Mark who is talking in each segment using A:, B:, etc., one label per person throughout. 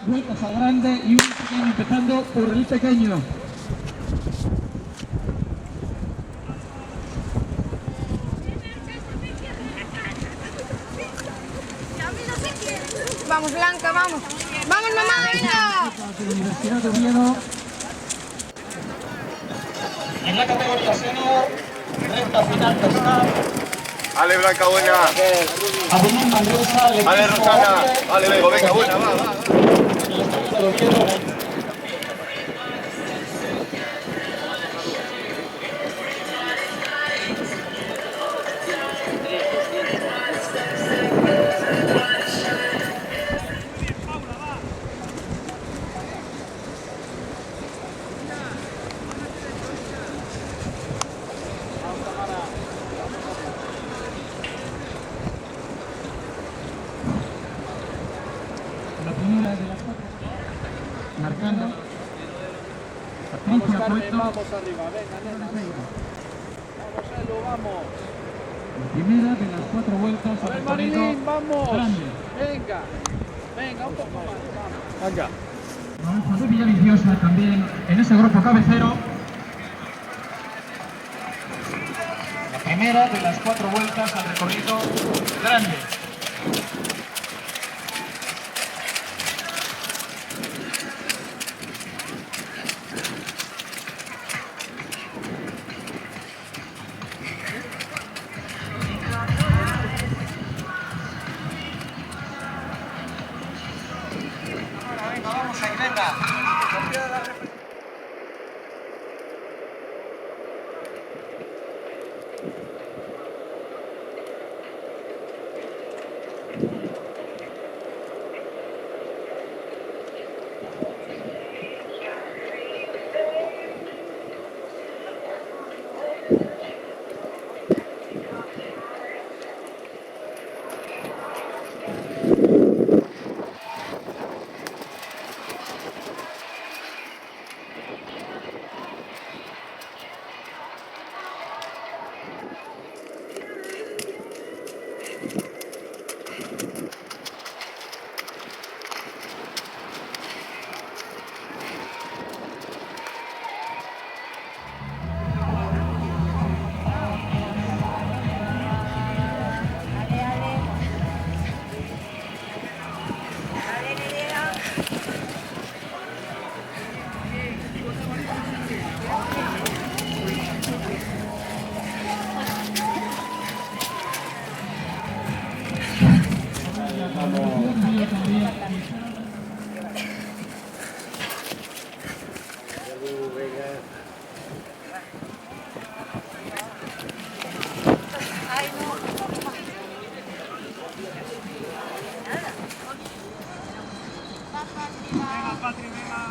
A: vueltas al grande y un pequeño, empezando por el pequeño.
B: Vamos, Blanca, vamos. ¡Vamos, mamá, venga!
A: Universidad de Oviedo. En la categoría senior, recta final de staff.
C: Vale, Blanca, buena.
A: Avenida Manresa,
C: Vale, Rosana. Vale, Bego, venga, buena, va.
A: El estadio de Oviedo. La primera de las cuatro, marcando. Patricia Puerto.
D: Vamos arriba, venga, nena, venga. Vamos, Elu, vamos.
A: La primera de las 4 vueltas
D: A
A: al
D: ver,
A: recorrido
D: Marilyn, vamos.
A: grande.
D: Venga, venga, un poco más, vamos. Venga.
A: Avanza de Villaviciosa también en ese grupo cabecero. La primera de las 4 vueltas al recorrido grande. Venga, vamos ahí, venga.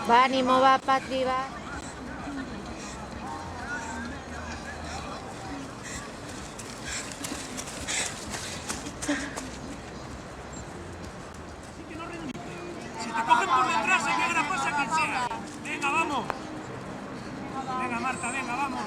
B: Va, ánimo, va, Patri, va.
E: Si te cogen por detrás, hay que agraparse a quien sea. Venga, vamos. Venga, Marta, venga, vamos.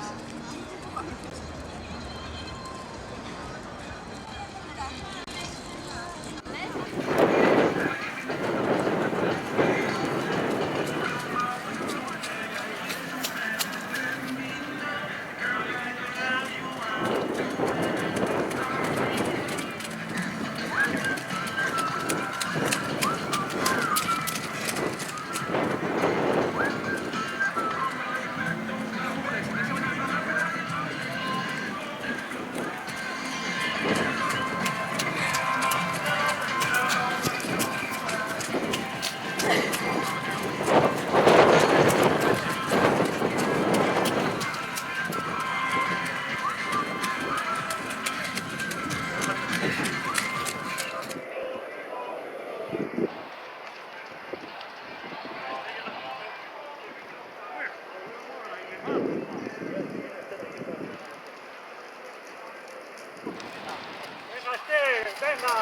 E: Venga, Esther, venga.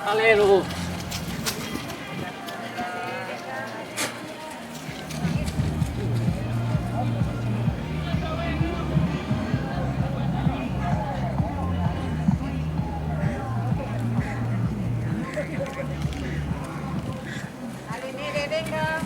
D: Dale, Lu.
B: Dale, nene, venga.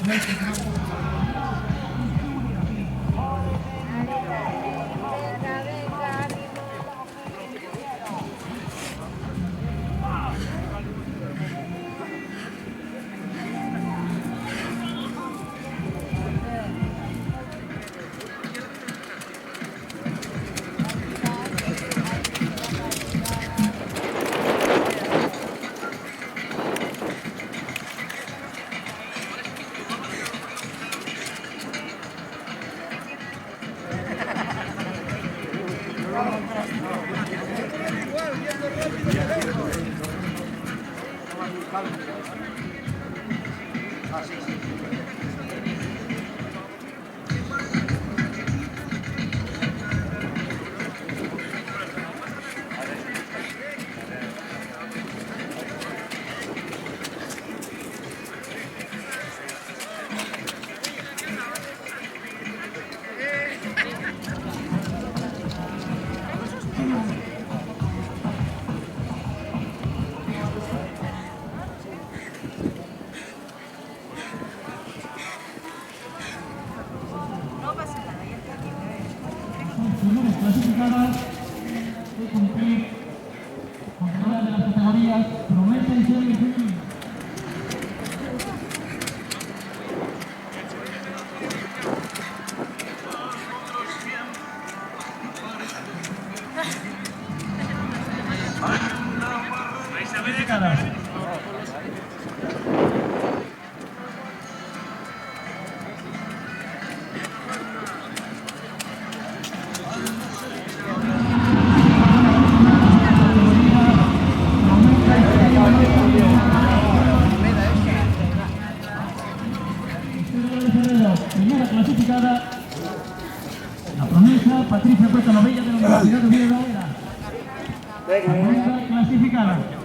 B: Venga, venga, ánimo.
F: Primeras clasificadas de cumplir con una de las categorías prometen ser difíciles. Primera clasificada, la promesa Patricia Cuesta Novella de la Universidad de Oviedo. Segunda clasificada.